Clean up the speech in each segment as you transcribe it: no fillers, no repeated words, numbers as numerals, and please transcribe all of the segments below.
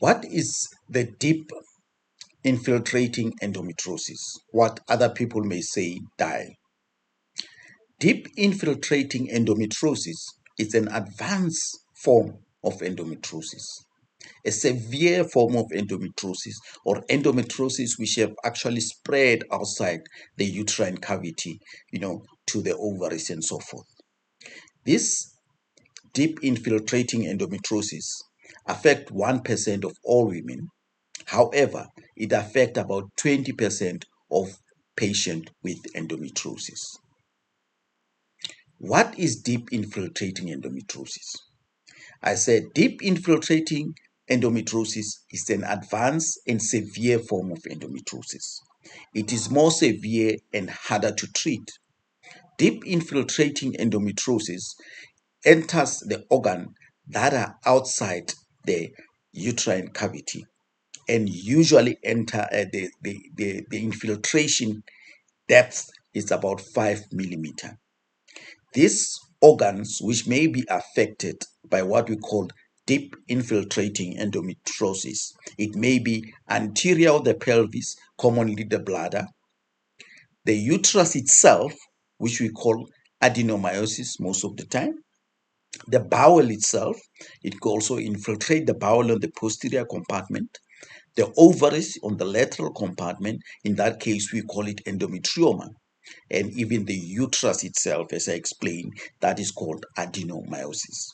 What is the deep infiltrating endometriosis? What other people may say die. Deep infiltrating endometriosis is an advanced form of endometriosis, a severe form of endometriosis or endometriosis which have actually spread outside the uterine cavity, to the ovaries and so forth. This deep infiltrating endometriosis affect 1% of all women. However, it affects about 20% of patients with endometriosis. What is deep infiltrating endometriosis? I said deep infiltrating endometriosis is an advanced and severe form of endometriosis. It is more severe and harder to treat. Deep infiltrating endometriosis enters the organ that are outside the uterine cavity and usually enter the infiltration depth is about 5 millimeter. These organs, which may be affected by what we call deep infiltrating endometriosis, it may be anterior of the pelvis, commonly the bladder, the uterus itself, which we call adenomyosis most of the time, the bowel itself, it can also infiltrate the bowel on the posterior compartment, the ovaries on the lateral compartment, in that case we call it endometrioma, and even the uterus itself, as I explained, that is called adenomyosis.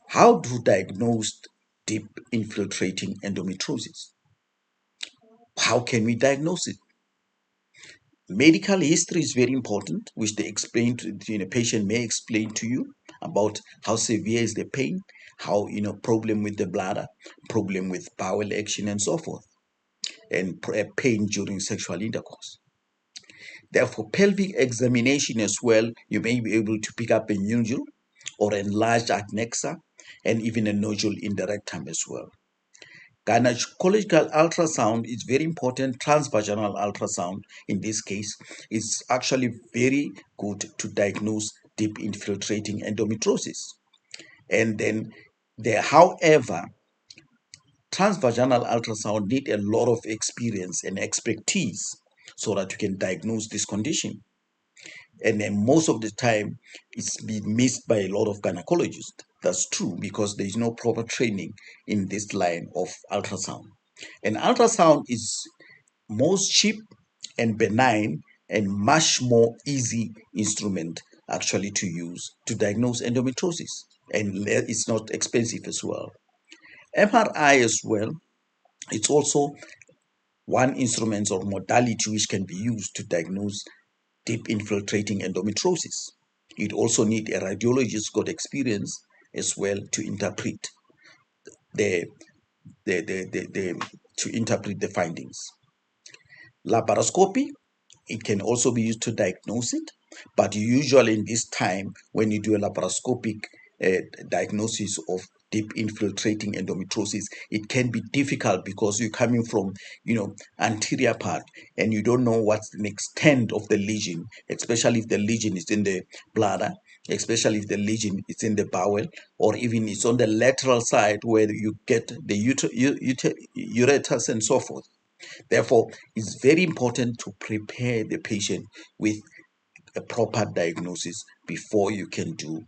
How to diagnose deep infiltrating endometriosis? How can we diagnose it? Medical history is very important, which they explain to the patient may explain to you about how severe is the pain, how problem with the bladder, problem with bowel action, and so forth, and pain during sexual intercourse. Therefore, pelvic examination as well, you may be able to pick up a nodule or enlarged adnexa and even a nodule in the rectum as well. Gynecological ultrasound is very important. Transvaginal ultrasound, in this case, is actually very good to diagnose deep infiltrating endometriosis. And then, however, transvaginal ultrasound need a lot of experience and expertise so that you can diagnose this condition. And then most of the time, it's been missed by a lot of gynecologists. That's true because there is no proper training in this line of ultrasound. And ultrasound is most cheap and benign and much more easy instrument actually to use to diagnose endometriosis. And it's not expensive as well. MRI as well, it's also one instrument or modality which can be used to diagnose deep infiltrating endometriosis. It also needs a radiologist got experience as well to interpret the findings. Laparoscopy, it can also be used to diagnose it, but usually in this time when you do a laparoscopic diagnosis of deep infiltrating endometriosis, it can be difficult because you're coming from anterior part and you don't know what's the extent of the lesion, especially if the lesion is in the bladder, especially if the lesion is in the bowel, or even it's on the lateral side where you get the ureters and so forth. Therefore, it's very important to prepare the patient with a proper diagnosis before you can do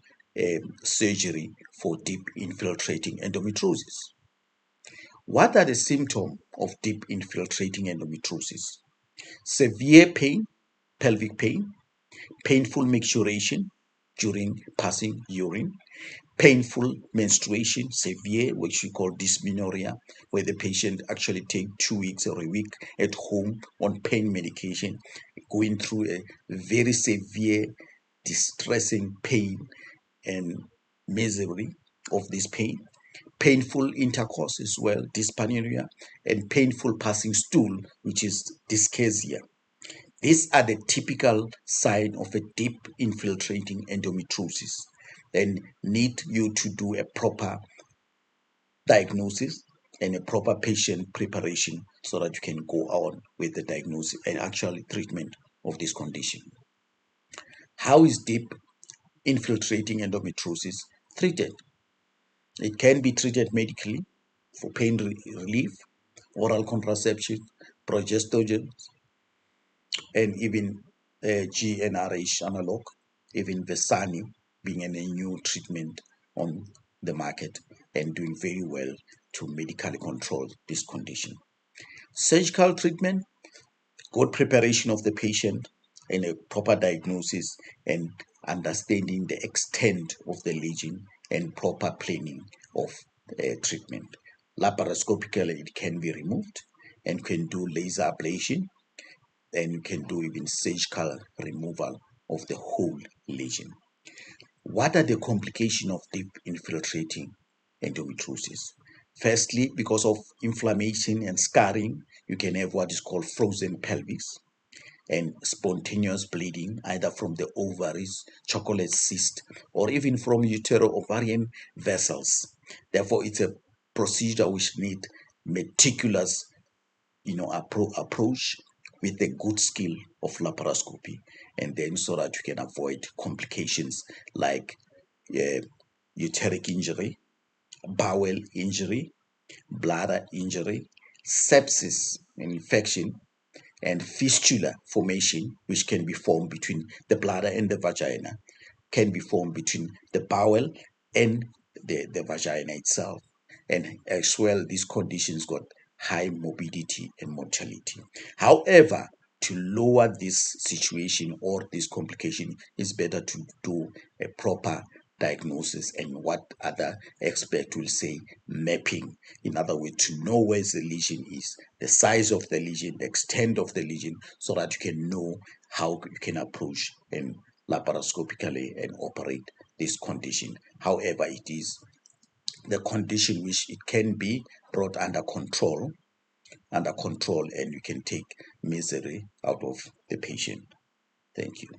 surgery for deep infiltrating endometriosis. What are the symptoms of deep infiltrating endometriosis? Severe pain, pelvic pain, painful micturition during passing urine, painful menstruation, severe, which we call dysmenorrhea, where the patient actually take 2 weeks or a week at home on pain medication, going through a very severe, distressing pain and misery of this pain, painful intercourse as well, dyspareunia, and painful passing stool, which is dyschezia. These are the typical signs of a deep infiltrating endometriosis and need you to do a proper diagnosis and a proper patient preparation so that you can go on with the diagnosis and actually treatment of this condition. How is deep infiltrating endometriosis treated? It can be treated medically for pain relief, oral contraception, progestogen, and even GnRH analog, even Vesani being a new treatment on the market and doing very well to medically control this condition. Surgical treatment, good preparation of the patient and a proper diagnosis and understanding the extent of the lesion and proper planning of treatment. Laparoscopically, it can be removed and can do laser ablation, and you can do even surgical removal of the whole lesion. What are the complications of deep infiltrating endometriosis? Firstly, because of inflammation and scarring, you can have what is called frozen pelvis and spontaneous bleeding, either from the ovaries, chocolate cyst, or even from utero-ovarian vessels. Therefore, it's a procedure which needs meticulous approach with a good skill of laparoscopy, and then so that you can avoid complications like uteric injury, bowel injury, bladder injury, sepsis and infection, and fistula formation, which can be formed between the bladder and the vagina, can be formed between the bowel and the vagina itself. And as well, these conditions got high morbidity and mortality. However, to lower this situation or this complication, it's better to do a proper diagnosis and what other experts will say mapping. In other words, to know where the lesion is, the size of the lesion, the extent of the lesion, so that you can know how you can approach and laparoscopically and operate this condition. However, it is the condition which it can be brought under control, and you can take misery out of the patient. Thank you.